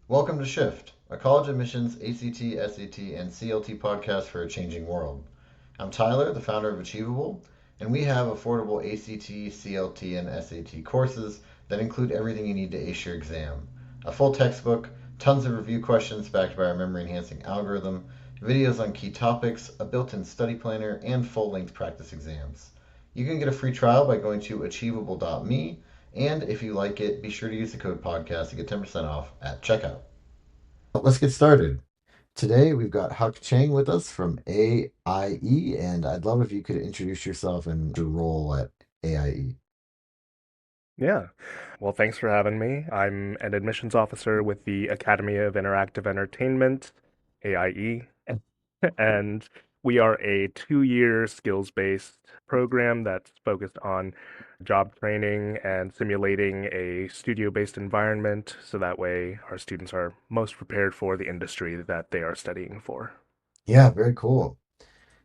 Welcome to Shift, a college admissions ACT, SAT, and CLT podcast for a changing world. I'm Tyler, the founder of Achievable, and we have affordable ACT, CLT, and SAT courses that include everything you need to ace your exam. A full textbook, tons of review questions backed by our memory enhancing algorithm, videos on key topics, a built in study planner, and full length practice exams. You can get a free trial by going to achievable.me, and if you like it, be sure to use the code podcast to get 10% off at checkout. Let's get started. Today we've got Hyuk Chang with us from AIE, and I'd love if you could introduce yourself and your role at AIE. Yeah. Well, thanks for having me. I'm an admissions officer with the Academy of Interactive Entertainment, AIE, and we are a 2-year skills-based program that's focused on job training and simulating a studio-based environment so that way our students are most prepared for the industry that they are studying for. Yeah, very cool.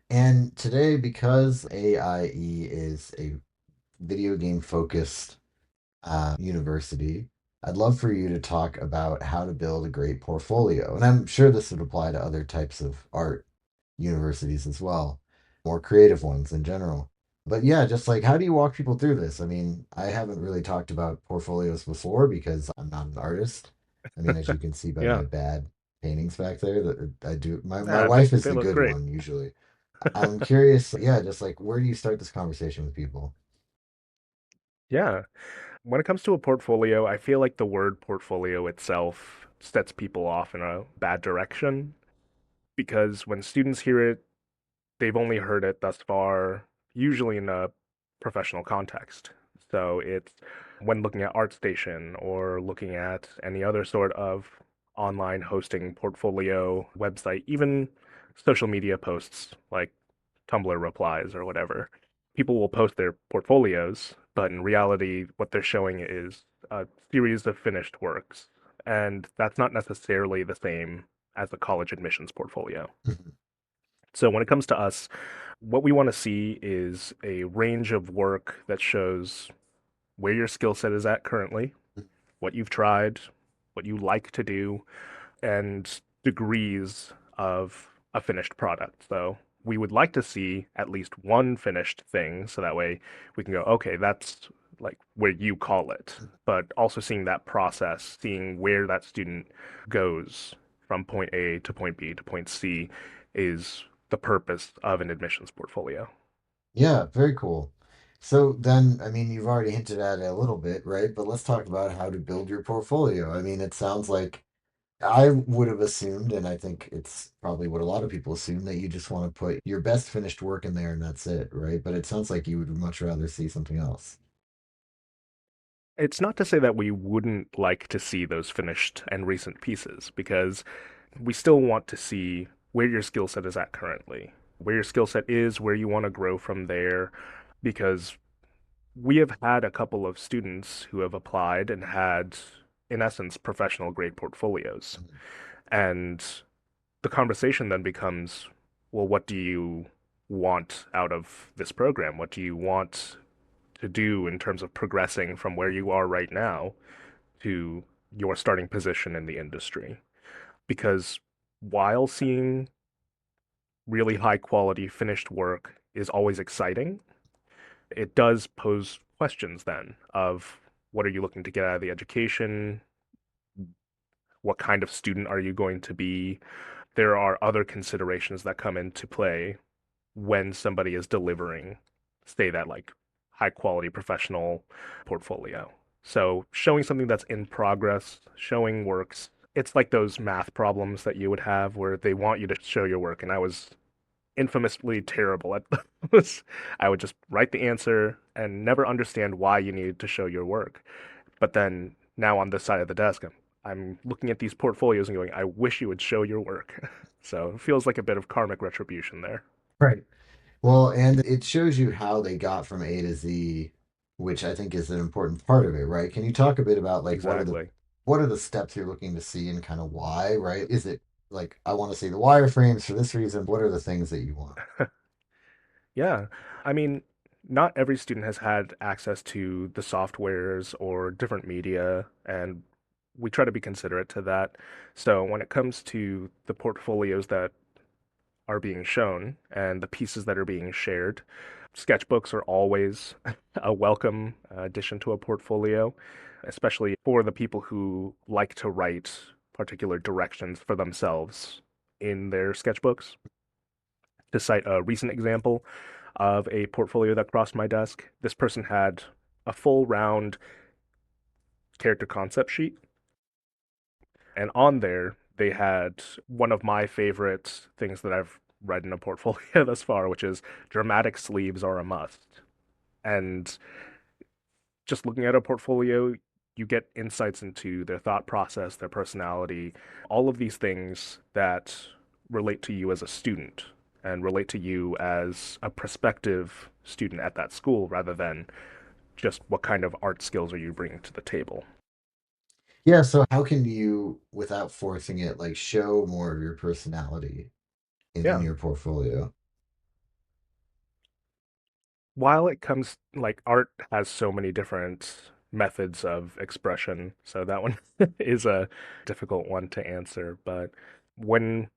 And today, because AIE is a video game focused university, I'd love for you to talk about how to build a great portfolio. And I'm sure this would apply to other types of art universities as well, more creative ones in general. But yeah, just like how do you walk people through this? I mean, I haven't really talked about portfolios before because I'm not an artist. I mean, as you can see by my Yeah. bad paintings back there, that I do. My Ah, wife is they the look good great. one usually. I'm curious, yeah, just like where do you start this conversation with people? Yeah. When it comes to a portfolio, I feel like the word portfolio itself sets people off in a bad direction because when students hear it, they've only heard it thus far, usually in a professional context. So it's when looking at ArtStation or looking at any other sort of online hosting portfolio website, even social media posts like Tumblr replies or whatever. People will post their portfolios, but in reality, what they're showing is a series of finished works. And that's not necessarily the same as a college admissions portfolio. So when it comes to us, what we want to see is a range of work that shows where your skill set is at currently, what you've tried, what you like to do, and degrees of a finished product. So we would like to see at least one finished thing so that way we can go, okay, that's like where you call it, but also seeing that process, seeing where that student goes from point A to point B to point C is the purpose of an admissions portfolio. Yeah, very cool. So then, I mean, you've already hinted at it a little bit, right? But let's talk about how to build your portfolio. I mean, it sounds like I would have assumed, and I think it's probably what a lot of people assume, that you just want to put your best finished work in there and that's it, right? But it sounds like you would much rather see something else. It's not to say that we wouldn't like to see those finished and recent pieces, because we still want to see where your skill set is at currently, where your skill set is, where you want to grow from there, because we have had a couple of students who have applied and had, in essence, professional grade portfolios. And the conversation then becomes, well, what do you want out of this program? What do you want to do in terms of progressing from where you are right now to your starting position in the industry? Because while seeing really high quality finished work is always exciting, it does pose questions then of what are you looking to get out of the education? What kind of student are you going to be? There are other considerations that come into play when somebody is delivering, say that like high quality professional portfolio. So showing something that's in progress, showing works, it's like those math problems that you would have where they want you to show your work. And I was infamously terrible at those. I would just write the answer and never understand why you needed to show your work. But then now on this side of the desk, I'm looking at these portfolios and going, I wish you would show your work. So it feels like a bit of karmic retribution there. Right. Well, and it shows you how they got from A to Z, which I think is an important part of it, right? Can you talk a bit about like Exactly. what are the steps you're looking to see and kind of why, right? Is it like I want to see the wireframes for this reason? What are the things that you want? Yeah. I mean, not every student has had access to the softwares or different media. And we try to be considerate to that. So when it comes to the portfolios that are being shown and the pieces that are being shared, sketchbooks are always a welcome addition to a portfolio, especially for the people who like to write particular directions for themselves in their sketchbooks. To cite a recent example of a portfolio that crossed my desk, this person had a full round character concept sheet, and on there they had one of my favorite things that I've read in a portfolio thus far, which is dramatic sleeves are a must. And just looking at a portfolio, you get insights into their thought process, their personality, all of these things that relate to you as a student and relate to you as a prospective student at that school rather than just what kind of art skills are you bringing to the table. Yeah, so how can you, without forcing it, like show more of your personality in Yeah. your portfolio? While it comes, like, art has so many different methods of expression, so that one is a difficult one to answer. But when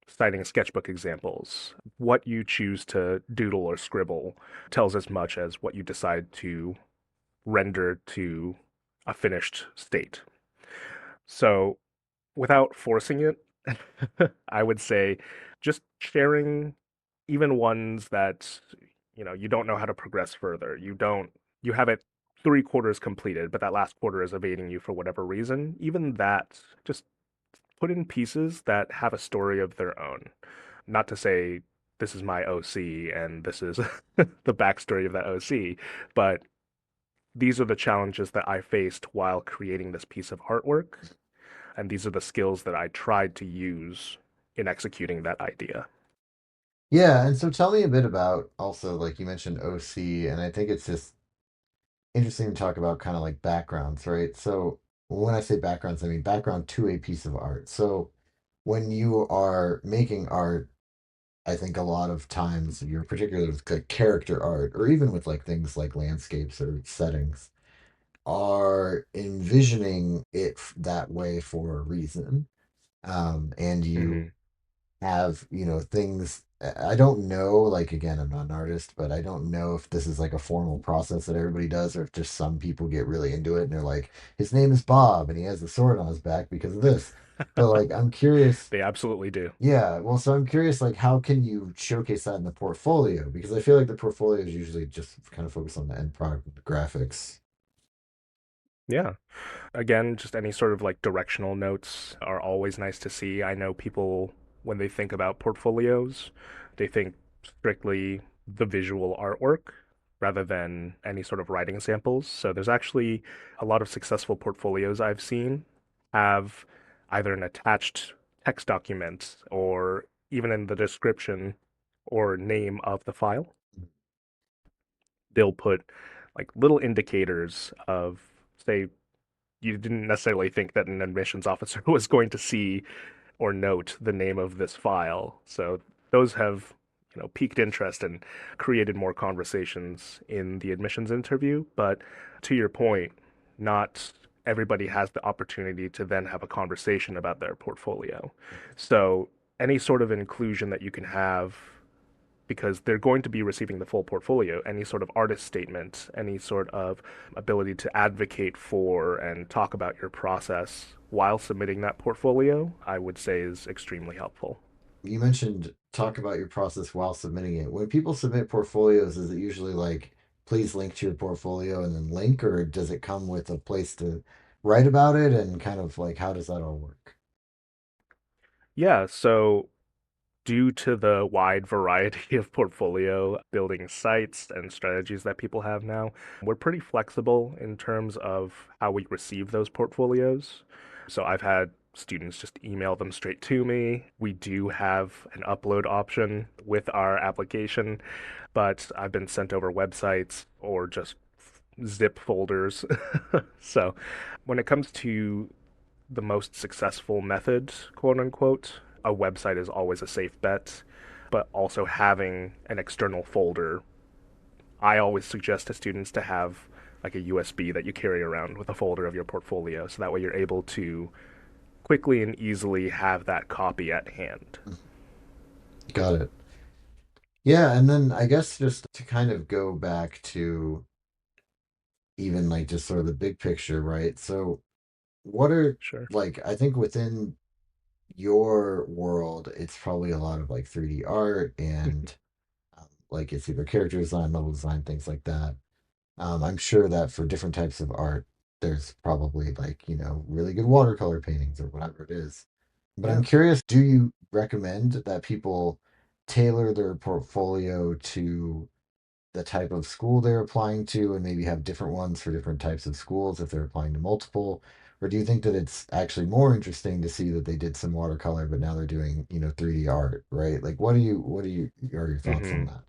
citing sketchbook examples, what you choose to doodle or scribble tells as much as what you decide to render to a finished state. So, without forcing it, I would say just sharing even ones that you don't know how to progress further. You have it three quarters completed, but that last quarter is evading you for whatever reason. Even that, just put in pieces that have a story of their own. Not to say this is my OC and this is the backstory of that OC, but these are the challenges that I faced while creating this piece of artwork, and these are the skills that I tried to use in executing that idea. Yeah, and so tell me a bit about also, like you mentioned OC, and I think it's just interesting to talk about kind of like backgrounds, right? So when I say backgrounds, I mean background to a piece of art. So when you are making art, I think a lot of times you're particularly with like character art, or even with like things like landscapes or settings, are envisioning it that way for a reason. And you Hmm. have, things. I don't know, like, again, I'm not an artist, but I don't know if this is like a formal process that everybody does, or if just some people get really into it and they're like, his name is Bob and he has a sword on his back because of this. But like, I'm curious. They absolutely do. Yeah, well, so I'm curious, like, how can you showcase that in the portfolio? Because I feel like the portfolio is usually just kind of focused on the end product, the graphics. Yeah. Again, just any sort of like directional notes are always nice to see. I know people, when they think about portfolios, they think strictly the visual artwork rather than any sort of writing samples. So there's actually a lot of successful portfolios I've seen have either an attached text document or even in the description or name of the file, they'll put like little indicators of, say, you didn't necessarily think that an admissions officer was going to see or note the name of this file. So those have, piqued interest and created more conversations in the admissions interview. But to your point, not everybody has the opportunity to then have a conversation about their portfolio. So any sort of inclusion that you can have, because they're going to be receiving the full portfolio. Any sort of artist statement, any sort of ability to advocate for and talk about your process while submitting that portfolio, I would say is extremely helpful. You mentioned talk about your process while submitting it. When people submit portfolios, is it usually like, please link to your portfolio and then link, or does it come with a place to write about it and kind of like how does that all work? Yeah, so due to the wide variety of portfolio building sites and strategies that people have now, we're pretty flexible in terms of how we receive those portfolios. So I've had students just email them straight to me. We do have an upload option with our application, but I've been sent over websites or just zip folders. So when it comes to the most successful method, quote unquote, a website is always a safe bet. But also having an external folder, I always suggest to students to have like a USB that you carry around with a folder of your portfolio. So that way you're able to quickly and easily have that copy at hand. Got it. Yeah, and then I guess just to kind of go back to even like just sort of the big picture, right? So what are Sure. like I think within your world, it's probably a lot of like 3D art and like it's either character design, level design, things like that. I'm sure that for different types of art, there's probably like, really good watercolor paintings or whatever it is. But I'm Yeah. curious, do you recommend that people tailor their portfolio to the type of school they're applying to and maybe have different ones for different types of schools if they're applying to multiple? Or do you think that it's actually more interesting to see that they did some watercolor, but now they're doing, 3D art, right? Like, are your thoughts on Hmm. that?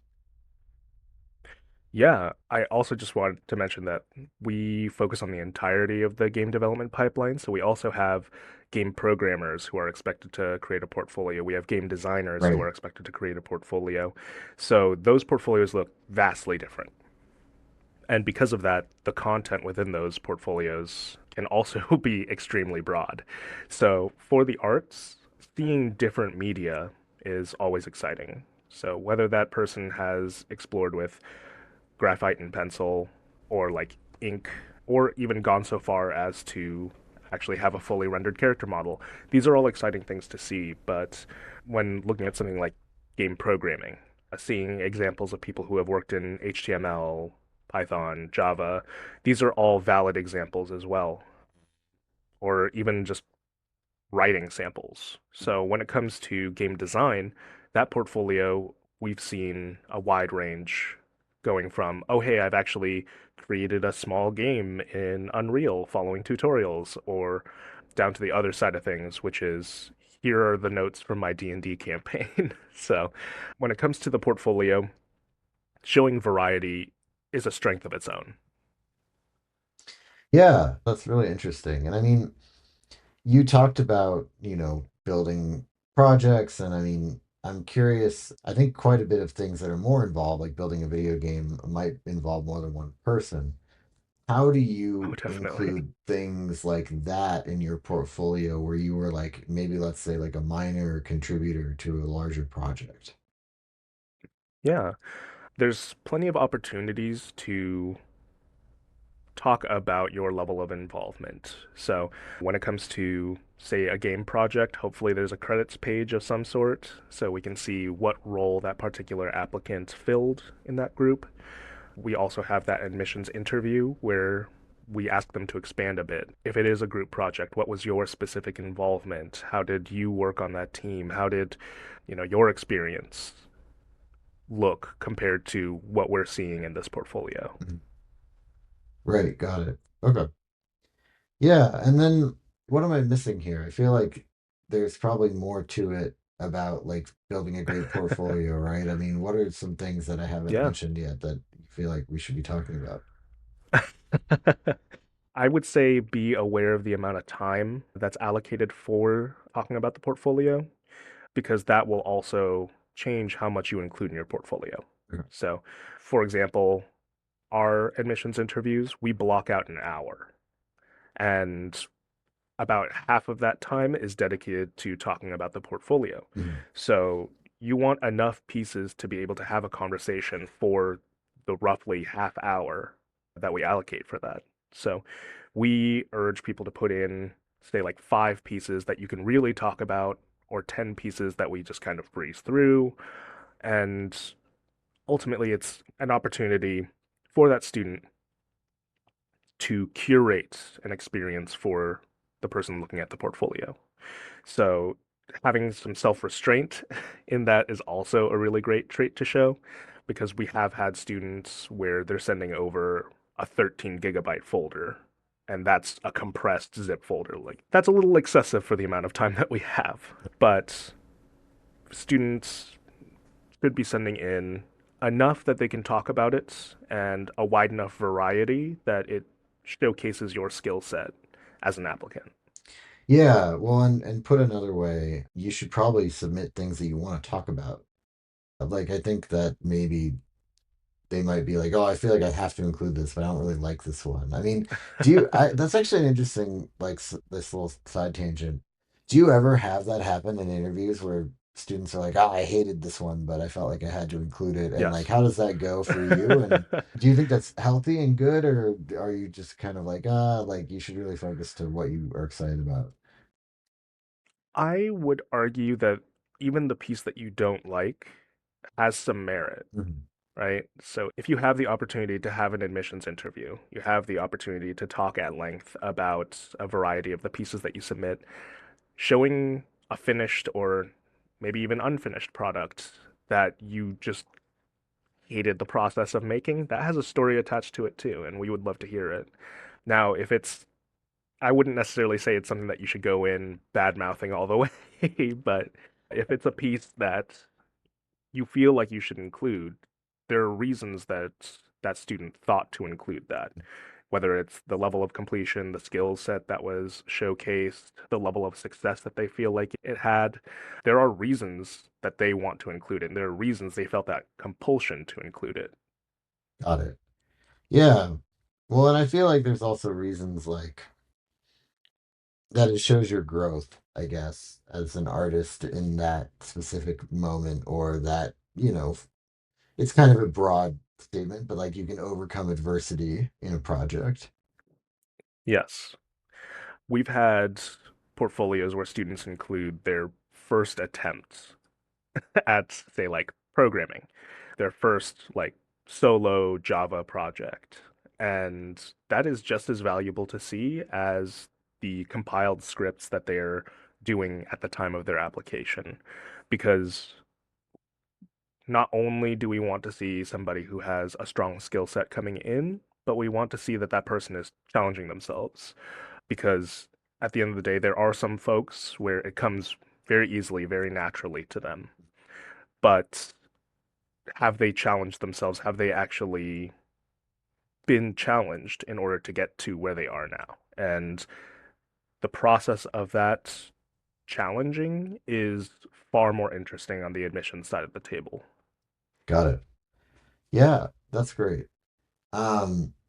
Yeah, I also just wanted to mention that we focus on the entirety of the game development pipeline. So we also have game programmers who are expected to create a portfolio. We have game designers who Right. are expected to create a portfolio. So those portfolios look vastly different. And because of that, the content within those portfolios can also be extremely broad. So for the arts, seeing different media is always exciting. So whether that person has explored with graphite and pencil or like ink or even gone so far as to actually have a fully rendered character model. These are all exciting things to see, but when looking at something like game programming, seeing examples of people who have worked in HTML, Python, Java, these are all valid examples as well, or even just writing samples. So when it comes to game design, that portfolio, we've seen a wide range going from, oh, hey, I've actually created a small game in Unreal following tutorials, or down to the other side of things, which is here are the notes from my D&D campaign. So when it comes to the portfolio, showing variety is a strength of its own. Yeah, that's really interesting. And I mean, you talked about, building projects, and I mean, I'm curious. I think quite a bit of things that are more involved, like building a video game, might involve more than one person. How do Oh, you definitely. include things like that in your portfolio where you were like, maybe let's say like a minor contributor to a larger project? Yeah, there's plenty of opportunities to talk about your level of involvement. So, when it comes to, say, a game project, hopefully there's a credits page of some sort so we can see what role that particular applicant filled in that group. We also have that admissions interview where we ask them to expand a bit. If it is a group project, what was your specific involvement? How did you work on that team? How did, your experience look compared to what we're seeing in this portfolio? Mhm. Right, got it. Okay. Yeah, and then what am I missing here? I feel like there's probably more to it about like building a great portfolio, right? I mean, what are some things that I haven't Yeah. mentioned yet that you feel like we should be talking about? I would say be aware of the amount of time that's allocated for talking about the portfolio, because that will also change how much you include in your portfolio. Okay. So, for example, our admissions interviews, we block out an hour, and about half of that time is dedicated to talking about the portfolio. Mhm. So, you want enough pieces to be able to have a conversation for the roughly half hour that we allocate for that. So, we urge people to put in, say, like 5 pieces that you can really talk about, or 10 pieces that we just kind of breeze through. And ultimately, it's an opportunity for that student to curate an experience for the person looking at the portfolio. So, having some self restraint in that is also a really great trait to show, because we have had students where they're sending over a 13 gigabyte folder, and that's a compressed zip folder. Like, that's a little excessive for the amount of time that we have. But students should be sending in enough that they can talk about it and a wide enough variety that it showcases your skill set as an applicant. Yeah, well, and put another way, you should probably submit things that you want to talk about. Like, I think that maybe they might be like, oh, I feel like I have to include this, but I don't really like this one. I mean, do you? That's actually an interesting, like, this little side tangent. Do you ever have that happen in interviews where students are like, oh, I hated this one, but I felt like I had to include it? And like, Yes. how does that go for you? And do you think that's healthy and good, or are you just kind of like, like you should really focus to what you are excited about? I would argue that even the piece that you don't like has some merit, Mhm. right? So if you have the opportunity to have an admissions interview, you have the opportunity to talk at length about a variety of the pieces that you submit, showing a finished or maybe even unfinished product that you just hated the process of making, that has a story attached to it too, and we would love to hear it. Now, if it's I wouldn't necessarily say it's something that you should go in bad mouthing all the way, but if it's a piece that you feel like you should include, there are reasons that that student thought to include that. Whether it's the level of completion, the skill set that was showcased, the level of success that they feel like it had, there are reasons that they want to include it. And there are reasons they felt that compulsion to include it. Got it. Yeah. Well, and I feel like there's also reasons like that it shows your growth, I guess, as an artist in that specific moment, or that, it's kind of a broad statement, but like you can overcome adversity in a project. Yes. We've had portfolios where students include their first attempts at, say, like programming, their first like solo Java project. And that is just as valuable to see as the compiled scripts that they're doing at the time of their application. Because not only do we want to see somebody who has a strong skill set coming in, but we want to see that that person is challenging themselves. Because at the end of the day, there are some folks where it comes very easily, very naturally to them. But have they challenged themselves? Have they actually been challenged in order to get to where they are now? And the process of that challenging is far more interesting on the admission side of the table. Got it. Yeah, that's great.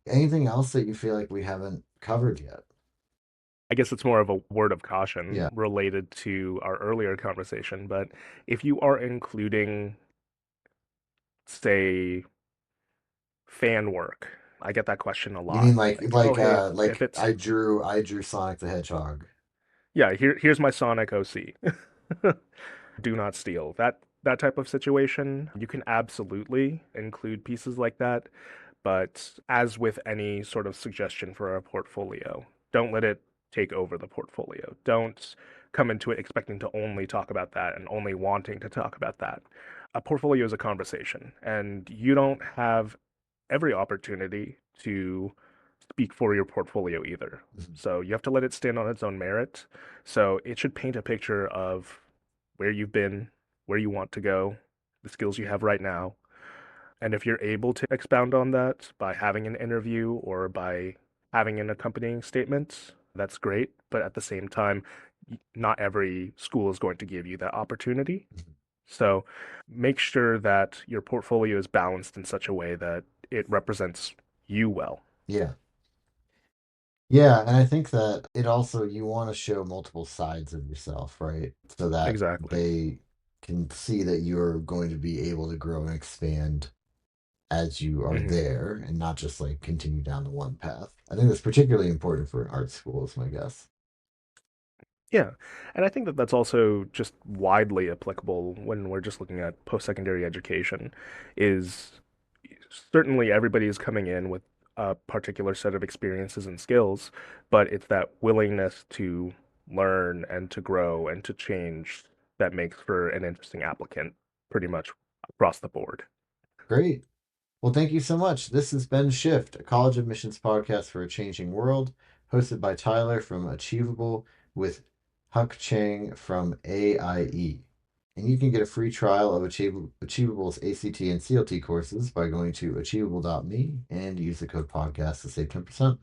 Anything else that you feel like we haven't covered yet? I guess it's more of a word of caution Yeah. related to our earlier conversation, but if you are including, say, fan work, I get that question a You mean lot. like Like, oh, like hey, uh if like it's, I drew Sonic the Hedgehog. yeah, here's my Sonic OC. Do not steal. That type of situation, you can absolutely include pieces like that, but as with any sort of suggestion for a portfolio, don't let it take over the portfolio. Don't come into it expecting to only talk about that and only wanting to talk about that. A portfolio is a conversation, and you don't have every opportunity to speak for your portfolio either. Mhm. So you have to let it stand on its own merit. So it should paint a picture of where you've been, where you want to go, the skills you have right now. And if you're able to expound on that by having an interview or by having an accompanying statement, that's great. But at the same time, not every school is going to give you that opportunity. Mhm. So make sure that your portfolio is balanced in such a way that it represents you well. Yeah. Yeah, and I think that it also, you want to show multiple sides of yourself, right? So that Exactly. they can see that you're going to be able to grow and expand as you are Hmm. there, and not just like continue down the one path. I think that's particularly important for an art school, is my guess. Yeah. And I think that that's also just widely applicable when we're just looking at post-secondary education is certainly everybody is coming in with a particular set of experiences and skills, but it's that willingness to learn and to grow and to change that makes for an interesting applicant pretty much across the board. Great. Well, thank you so much. This has been Shift, a college admissions podcast for a changing world, hosted by Tyler from Achievable with Hyuk Chang from AIE. And you can get a free trial of Achievable's ACT and CLT courses by going to achievable.me and use the code podcast to save 10%.